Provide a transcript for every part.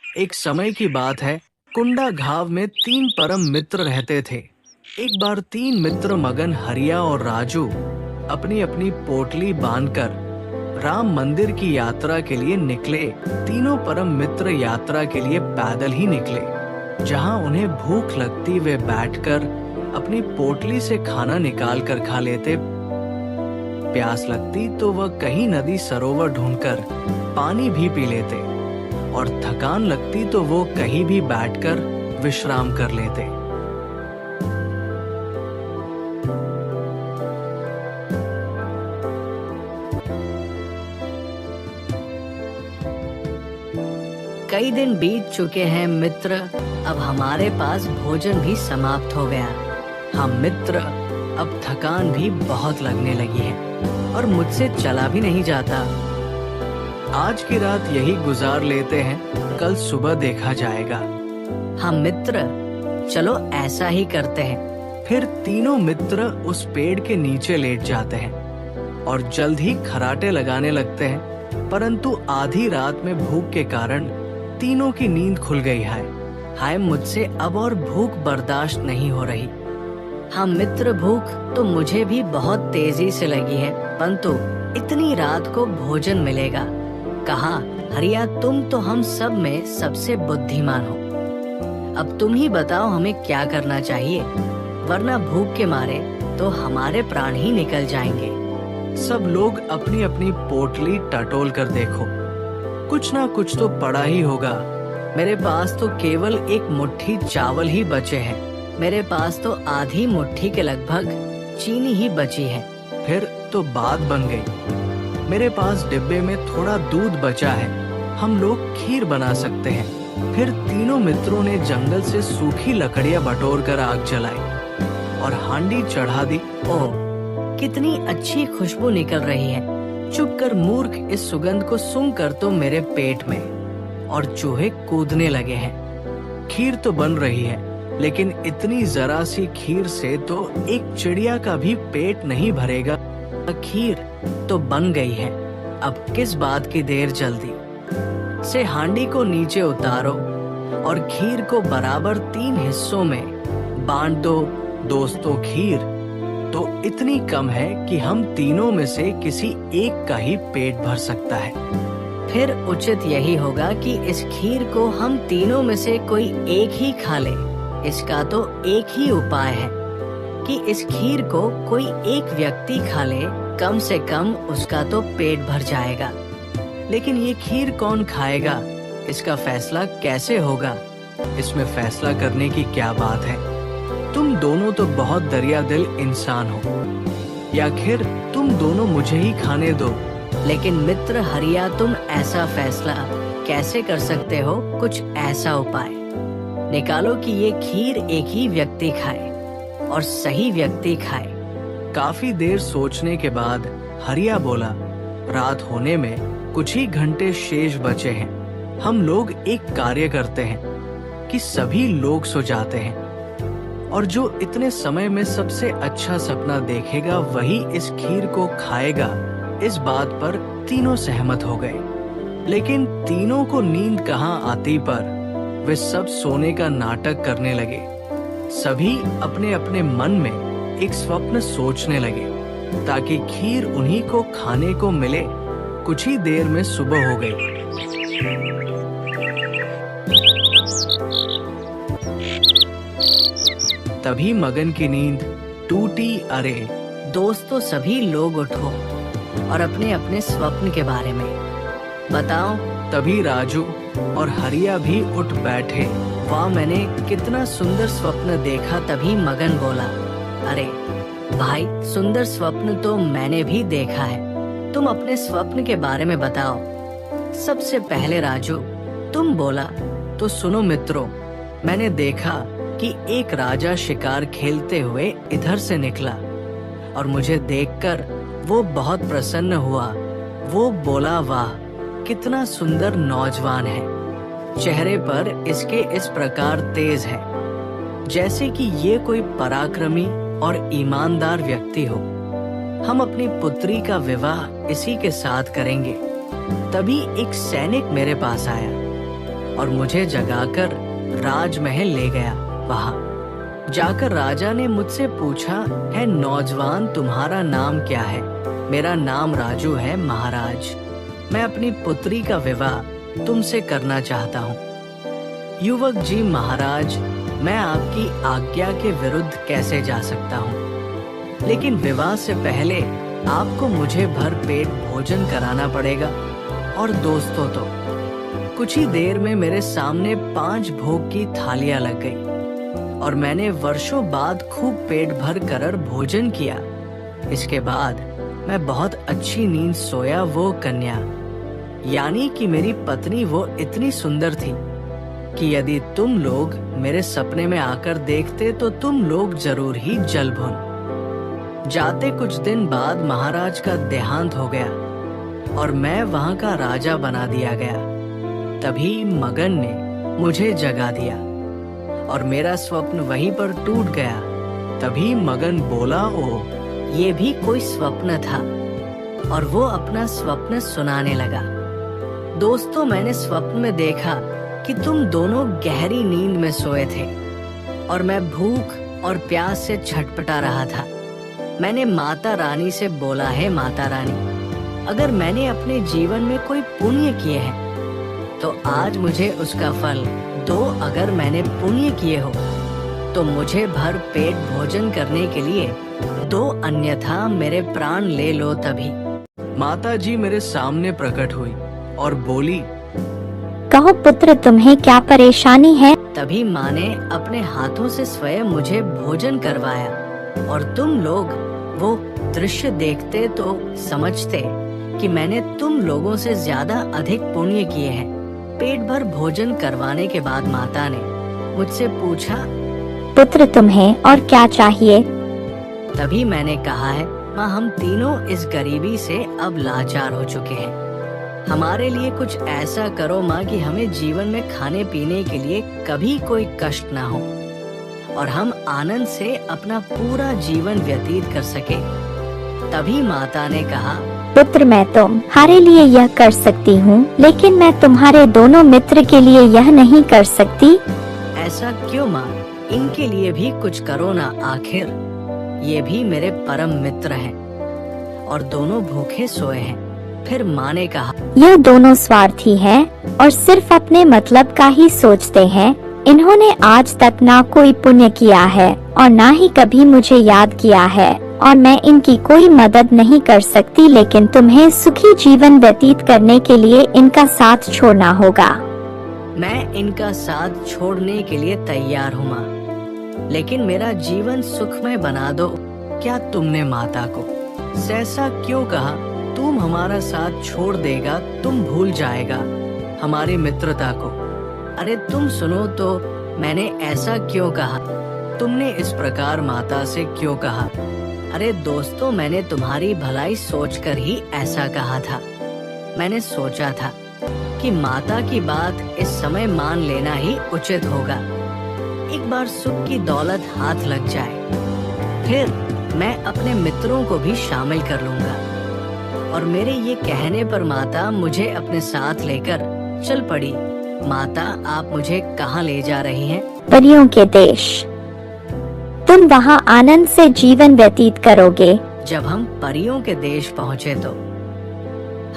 एक समय की बात है। कुंडा घाव में 3 परम मित्र रहते थे। एक बार 3 मित्र मगन, हरिया और राजू अपनी अपनी पोटली बांधकर राम मंदिर की यात्रा के लिए निकले। तीनों परम मित्र यात्रा के लिए पैदल ही निकले। जहां उन्हें भूख लगती वे बैठकर अपनी पोटली से खाना निकाल कर खा लेते। प्यास लगती तो वह कहीं नदी सरोवर ढूंढकर पानी भी पी लेते और थकान लगती तो वो कहीं भी बैठकर विश्राम कर लेते। कई दिन बीत चुके हैं मित्र, अब हमारे पास भोजन भी समाप्त हो गया। हम मित्र, अब थकान भी बहुत लगने लगी है और मुझसे चला भी नहीं जाता। आज की रात यही गुजार लेते हैं, कल सुबह देखा जाएगा। हम मित्र, चलो ऐसा ही करते हैं। फिर तीनों मित्र उस पेड़ के नीचे लेट जाते हैं और जल्द ही खराटे लगाने लगते हैं। परंतु आधी रात में भूख के कारण तीनों की नींद खुल गई है। हाय, मुझसे अब और भूख बर्दाश्त नहीं हो रही। हम मित्र, भूख तो मुझे भी बहुत तेजी से लगी है, परंतु इतनी रात को भोजन मिलेगा कहाँ? हरिया, तुम तो हम सब में सबसे बुद्धिमान हो। अब तुम ही बताओ हमें क्या करना चाहिए, वरना भूख के मारे तो हमारे प्राण ही निकल जाएंगे। सब लोग अपनी अपनी पोटली टटोल कर देखो, कुछ ना कुछ तो पड़ा ही होगा। मेरे पास तो केवल एक मुट्ठी चावल ही बचे हैं। मेरे पास तो आधी मुट्ठी के लगभग चीनी ही बची है। फिर तो बात बन गई। मेरे पास डिब्बे में थोड़ा दूध बचा है, हम लोग खीर बना सकते हैं। फिर तीनों मित्रों ने जंगल से सूखी लकड़ियां बटोर कर आग जलाई और हांडी चढ़ा दी। ओह, कितनी अच्छी खुशबू निकल रही है। चुप कर मूर्ख, इस सुगंध को सूंघकर तो मेरे पेट में और चूहे कूदने लगे हैं। खीर तो बन रही है, लेकिन इतनी जरा सी खीर से तो एक चिड़िया का भी पेट नहीं भरेगा। खीर तो बन गई है, अब किस बात की देर? जल्दी से हांडी को नीचे उतारो और खीर को बराबर 3 हिस्सों में बांट दो। दोस्तों, खीर तो इतनी कम है कि हम तीनों में से किसी एक का ही पेट भर सकता है। फिर उचित यही होगा कि इस खीर को हम तीनों में से कोई एक ही खा ले। इसका तो एक ही उपाय है कि इस खीर को कोई एक व्यक्ति खा ले, कम से कम उसका तो पेट भर जाएगा। लेकिन ये खीर कौन खाएगा, इसका फैसला कैसे होगा? इसमें फैसला करने की क्या बात है? तुम दोनों तो बहुत दरिया दिल इंसान हो, या फिर तुम दोनों मुझे ही खाने दो। लेकिन मित्र हरिया, तुम ऐसा फैसला कैसे कर सकते हो? कुछ ऐसा उपाय निकालो कि ये खीर एक ही व्यक्ति खाए और सही व्यक्ति खाए। काफी देर सोचने के बाद हरिया बोला, रात होने में कुछ ही घंटे शेष बचे हैं। हम लोग एक कार्य करते हैं कि सभी लोग सो जाते हैं और जो इतने समय में सबसे अच्छा सपना देखेगा वही इस खीर को खाएगा। इस बात पर तीनों सहमत हो गए। लेकिन तीनों को नींद कहाँ आती पर वे सब सोने का नाटक करने लगे। सभी अपने अपने मन में एक स्वप्न सोचने लगे ताकि खीर उन्हीं को खाने को मिले। कुछ ही देर में सुबह हो गई। तभी मगन की नींद टूटी। अरे दोस्तों, सभी लोग उठो और अपने अपने स्वप्न के बारे में बताओ। तभी राजू और हरिया भी उठ बैठे। वाह, मैंने कितना सुंदर स्वप्न देखा। तभी मगन बोला, अरे भाई, सुंदर स्वप्न तो मैंने भी देखा है। तुम अपने स्वप्न के बारे में बताओ। सबसे पहले राजू, तुम बोला। तो सुनो मित्रों, मैंने देखा कि एक राजा शिकार खेलते हुए इधर से निकला और मुझे देखकर वो बहुत प्रसन्न हुआ। वो बोला, वाह कितना सुंदर नौजवान है, चेहरे पर इसके इस प्रकार तेज है जैसे कि ये कोई पराक्रमी और ईमानदार व्यक्ति हो। हम अपनी पुत्री का विवाह इसी के साथ करेंगे। तभी एक सैनिक मेरे पास आया और मुझे जगाकर राजमहल ले गया। वहाँ जाकर राजा ने मुझसे पूछा, है नौजवान, तुम्हारा नाम क्या है? मेरा नाम राजू है महाराज। मैं अपनी पुत्री का विवाह तुमसे करना चाहता हूँ। युवक जी, महाराज, मैं आपकी आज्ञा के विरुद्ध कैसे जा सकता हूँ? लेकिन विवाह से पहले आपको मुझे भर पेट भोजन कराना पड़ेगा। और दोस्तों, तो कुछ ही देर में मेरे सामने 5 भोग की थालियां लग गई और मैंने वर्षों बाद खूब पेट भर कर भोजन किया। इसके बाद मैं बहुत अच्छी नींद सोया। वो कन्या, यानी कि मेरी पत्नी, वो इतनी सुंदर थी कि यदि तुम लोग मेरे सपने में आकर देखते तो तुम लोग जरूर ही जल भुन जाते। कुछ दिन बाद महाराज का देहांत हो गया और मैं वहां का राजा बना दिया गया। तभी मगन ने मुझे जगा दिया और मेरा स्वप्न वहीं पर टूट गया। तभी मगन बोला, ओ, ये भी कोई स्वप्न था। और वो अपना स्वप्न सुनाने लगा। दोस्तों, मैंने स्वप्न में देखा कि तुम दोनों गहरी नींद में सोए थे और मैं भूख और प्यास से छटपटा रहा था। मैंने माता रानी से बोला, है माता रानी, अगर मैंने अपने जीवन में कोई पुण्य किए हैं तो आज मुझे उसका फल दो। अगर मैंने पुण्य किए हो तो मुझे भर पेट भोजन करने के लिए दो, अन्यथा मेरे प्राण ले लो। तभी माता जी मेरे सामने प्रकट हुई और बोली, कहो पुत्र, तुम्हें क्या परेशानी है? तभी माँ ने अपने हाथों से स्वयं मुझे भोजन करवाया और तुम लोग वो दृश्य देखते तो समझते कि मैंने तुम लोगों से ज्यादा अधिक पुण्य किए हैं। पेट भर भोजन करवाने के बाद माता ने मुझसे पूछा, पुत्र, तुम्हें और क्या चाहिए? तभी मैंने कहा, है माँ, हम तीनों इस गरीबी से अब लाचार हो चुके हैं। हमारे लिए कुछ ऐसा करो माँ कि हमें जीवन में खाने पीने के लिए कभी कोई कष्ट ना हो और हम आनंद से अपना पूरा जीवन व्यतीत कर सके। तभी माता ने कहा, पुत्र, मैं तुम्हारे लिए यह कर सकती हूँ, लेकिन मैं तुम्हारे दोनों मित्र के लिए यह नहीं कर सकती। ऐसा क्यों माँ? इनके लिए भी कुछ करो ना, आखिर ये भी मेरे परम मित्र हैं और दोनों भूखे सोए हैं। फिर माँ ने कहा, यह दोनों स्वार्थी हैं और सिर्फ अपने मतलब का ही सोचते हैं। इन्होंने आज तक ना कोई पुण्य किया है और ना ही कभी मुझे याद किया है और मैं इनकी कोई मदद नहीं कर सकती, लेकिन तुम्हें सुखी जीवन व्यतीत करने के लिए इनका साथ छोड़ना होगा। मैं इनका साथ छोड़ने के लिए तैयार हूँ माँ, लेकिन मेरा जीवन सुखमय बना दो। क्या तुमने माता को ऐसा क्यों कहा? तुम हमारा साथ छोड़ देगा, तुम भूल जाएगा हमारी मित्रता को। अरे तुम सुनो तो, मैंने ऐसा क्यों कहा? तुमने इस प्रकार माता से क्यों कहा? अरे दोस्तों, मैंने तुम्हारी भलाई सोचकर ही ऐसा कहा था। मैंने सोचा था कि माता की बात इस समय मान लेना ही उचित होगा। एक बार सुख की दौलत हाथ लग जाए, फिर मैं अपने मित्रों को भी शामिल कर लूंगा। और मेरे ये कहने पर माता मुझे अपने साथ लेकर चल पड़ी। माता, आप मुझे कहाँ ले जा रही हैं? परियों के देश। तुम वहाँ आनंद से जीवन व्यतीत करोगे। जब हम परियों के देश पहुँचे तो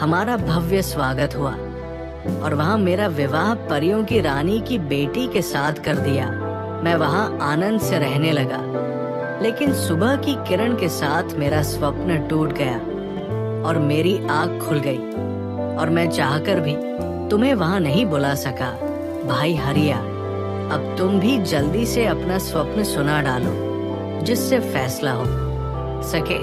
हमारा भव्य स्वागत हुआ और वहाँ मेरा विवाह परियों की रानी की बेटी के साथ कर दिया। मैं वहाँ आनंद से रहने लगा, लेकिन सुबह की किरण के साथ मेरा स्वप्न टूट गया और मेरी आँख खुल गई और मैं चाहकर भी तुम्हें वहाँ नहीं बुला सका। भाई हरिया, अब तुम भी जल्दी से अपना स्वप्न सुना डालो, जिससे फैसला हो सके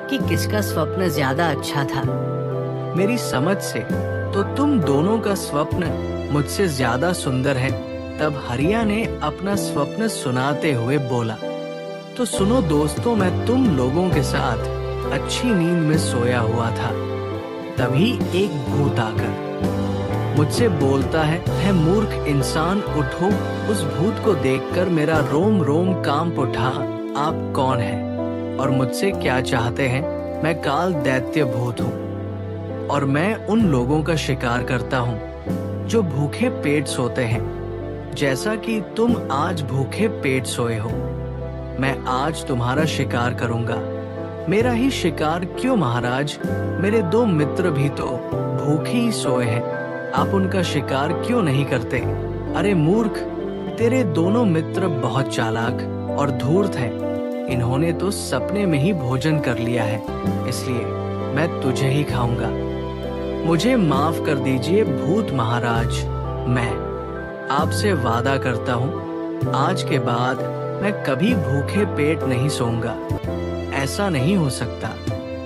कि किसका स्वप्न ज्यादा अच्छा था। मेरी समझ से तो तुम दोनों का स्वप्न मुझसे ज्यादा सुंदर है। तब हरिया ने अपना स्वप्न सुनाते हुए बोला, तो सुनो दोस्तों, मैं तुम लोगों के साथ अच्छी नींद में सोया हुआ था। तभी एक भूत आकर मुझसे बोलता है मूर्ख इंसान, उठो। उस भूत को देखकर मेरा रोम रोम कांप उठा। आप कौन हैं और मुझसे क्या चाहते हैं? मैं काल दैत्य भूत हूँ और मैं उन लोगों का शिकार करता हूँ जो भूखे पेट सोते हैं, जैसा कि तुम आज भूखे पेट सोए हो। मैं आज तुम्हारा शिकार करूंगा। मेरा ही शिकार क्यों महाराज? मेरे 2 मित्र भी तो भूखे ही सोए हैं, आप उनका शिकार क्यों नहीं करते? अरे मूर्ख, तेरे दोनों मित्र बहुत चालाक और धूर्त हैं। इन्होंने तो सपने में ही भोजन कर लिया है, इसलिए मैं तुझे ही खाऊंगा। मुझे माफ कर दीजिए भूत महाराज। मैं आपसे वादा करता हूँ, आज के बाद मैं कभी भूखे पेट नहीं सोऊंगा। ऐसा नहीं हो सकता।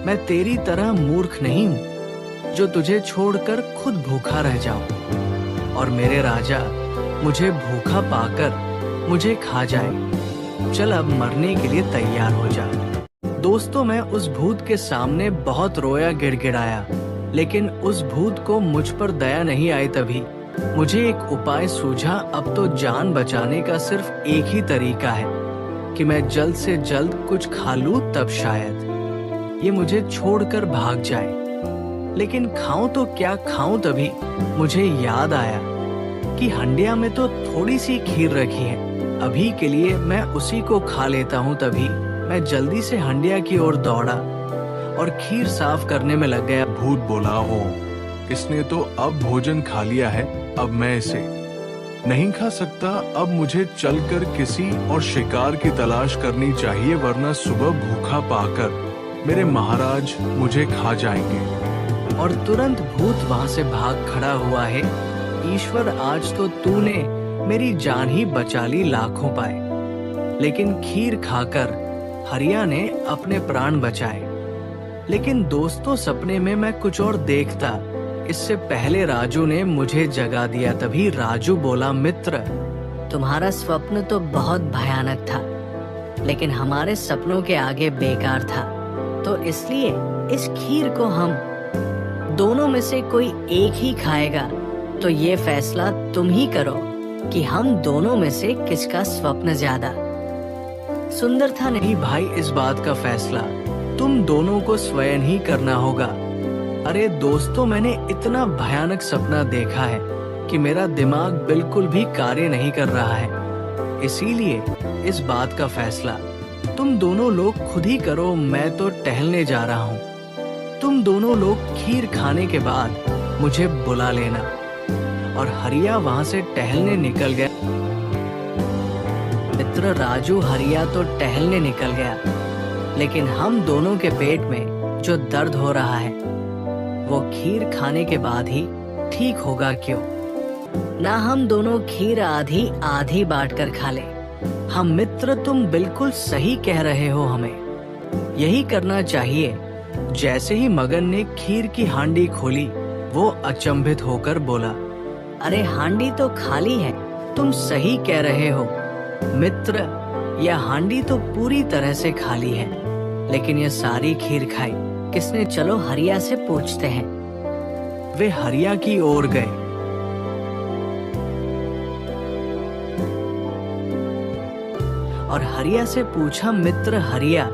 मैं तेरी तरह मूर्ख नहीं हूँ जो तुझे छोड़कर खुद भूखा रह जाऊं और मेरे राजा मुझे भूखा पाकर मुझे खा जाए। चल अब मरने के लिए तैयार हो जा। दोस्तों, मैं उस भूत के सामने बहुत रोया, गिड़गिड़ाया, लेकिन उस भूत को मुझ पर दया नहीं आई। तभी मुझे एक उपाय सूझा। अब तो जान बचाने का सिर्फ एक ही तरीका है कि मैं जल्द से जल्द कुछ खा लूं, तब शायद ये मुझे छोड़कर भाग जाए। लेकिन खाऊं तो क्या खाऊं? तभी मुझे याद आया कि हंडिया में तो थोड़ी सी खीर रखी है, अभी के लिए मैं उसी को खा लेता हूँ। तभी मैं जल्दी से हंडिया की ओर दौड़ा और खीर साफ करने में लग गया। भूत बोला, हो इसने तो अब भोजन खा लिया है, अब मैं इसे नहीं खा सकता। अब मुझे चलकर किसी और शिकार की तलाश करनी चाहिए, वरना सुबह भूखा पाकर मेरे महाराज मुझे खा जाएंगे। और तुरंत भूत वहां से भाग खड़ा हुआ है। ईश्वर, आज तो तूने मेरी जान ही बचा ली, लाखों पाए। लेकिन खीर खाकर हरिया ने अपने प्राण बचाए। लेकिन दोस्तों, सपने में मैं कुछ और देखता। इससे पहले राजू ने मुझे जगा दिया। तभी राजू बोला, मित्र, तुम्हारा स्वप्न तो बहुत भयानक था, लेकिन हमारे सपनों के आगे बेकार था। तो इसलिए इस खीर को हम दोनों में से कोई एक ही खाएगा। तो ये फैसला तुम ही करो कि हम दोनों में से किसका स्वप्न ज्यादा सुंदर था। नहीं भाई, इस बात का फैसला तुम दोनों को स्वयं ही करना होगा। अरे दोस्तों, मैंने इतना भयानक सपना देखा है कि मेरा दिमाग बिल्कुल भी कार्य नहीं कर रहा है। इसीलिए इस बात का फैसला तुम दोनों लोग खुद ही करो। मैं तो टहलने जा रहा हूँ। तुम दोनों लोग खीर खाने के बाद मुझे बुला लेना। और हरिया वहां से टहलने निकल गया। मित्र राजू हरिया तो टहलने निकल गया, लेकिन हम दोनों के पेट में जो दर्द हो रहा है वो खीर खाने के बाद ही ठीक होगा। क्यों ना हम दोनों खीर आधी आधी बांट कर खा ले। हम मित्र, तुम बिल्कुल सही कह रहे हो, हमें यही करना चाहिए। जैसे ही मगन ने खीर की हांडी खोली, वो अचंभित होकर बोला, अरे हांडी तो खाली है। तुम सही कह रहे हो मित्र, यह हांडी तो पूरी तरह से खाली है, लेकिन ये सारी खीर खाई किसने? चलो हरिया से पूछते हैं। वे हरिया की ओर गए। और हरिया से पूछा, मित्र हरिया,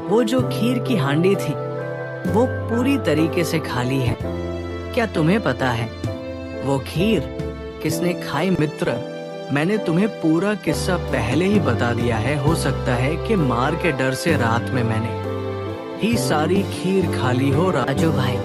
वो जो खीर की हांडी थी वो पूरी तरीके से खाली है, क्या तुम्हें पता है वो खीर किसने खाई? मित्र, मैंने तुम्हें पूरा किस्सा पहले ही बता दिया है। हो सकता है कि मार के डर से रात में मैंने ही सारी खीर खाली हो। राजू भाई,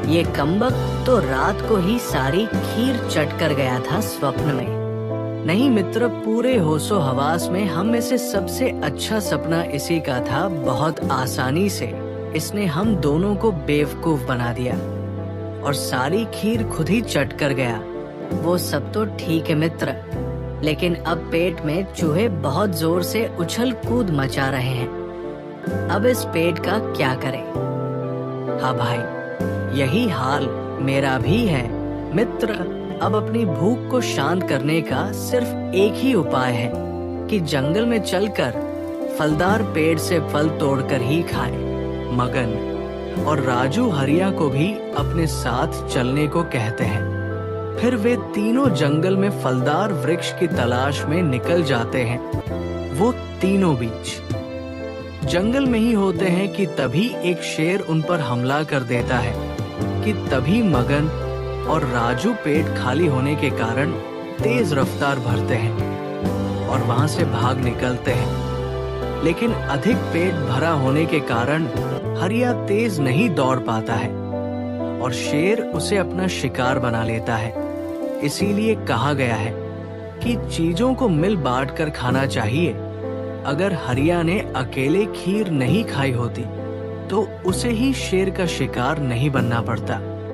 ये कमबख्त तो रात को ही सारी खीर चट कर गया था स्वप्न में। नहीं मित्र, पूरे होशो हवास में हम में से सबसे अच्छा सपना इसी का था। बहुत आसानी से इसने हम दोनों को बेवकूफ बना दिया और सारी खीर खुद ही चट कर गया। वो सब तो ठीक है मित्र, लेकिन अब पेट में चूहे बहुत जोर से उछल कूद मचा रहे हैं। अब इस पेट का क्या करें? हाँ भाई, यही हाल मेरा भी है मित्र। अब अपनी भूख को शांत करने का सिर्फ एक ही उपाय है कि जंगल में चलकर फलदार पेड़ से फल तोड़कर ही खाएं। मगन और राजू हरिया को भी अपने साथ चलने को कहते हैं। फिर वे तीनों जंगल में फलदार वृक्ष की तलाश में निकल जाते हैं। वो तीनों बीच जंगल में ही होते हैं कि तभी एक शेर उन पर हमला कर देता है। कि तभी मगन और राजू पेट खाली होने के कारण तेज रफ्तार भरते हैं और वहां से भाग निकलते हैं। लेकिन अधिक पेट भरा होने के कारण हरिया तेज नहीं दौड़ पाता है और शेर उसे अपना शिकार बना लेता है। इसीलिए कहा गया है कि चीजों को मिल बांट कर खाना चाहिए। अगर हरिया ने अकेले खीर नहीं खाई होती तो उसे ही शेर का शिकार नहीं बनना पड़ता।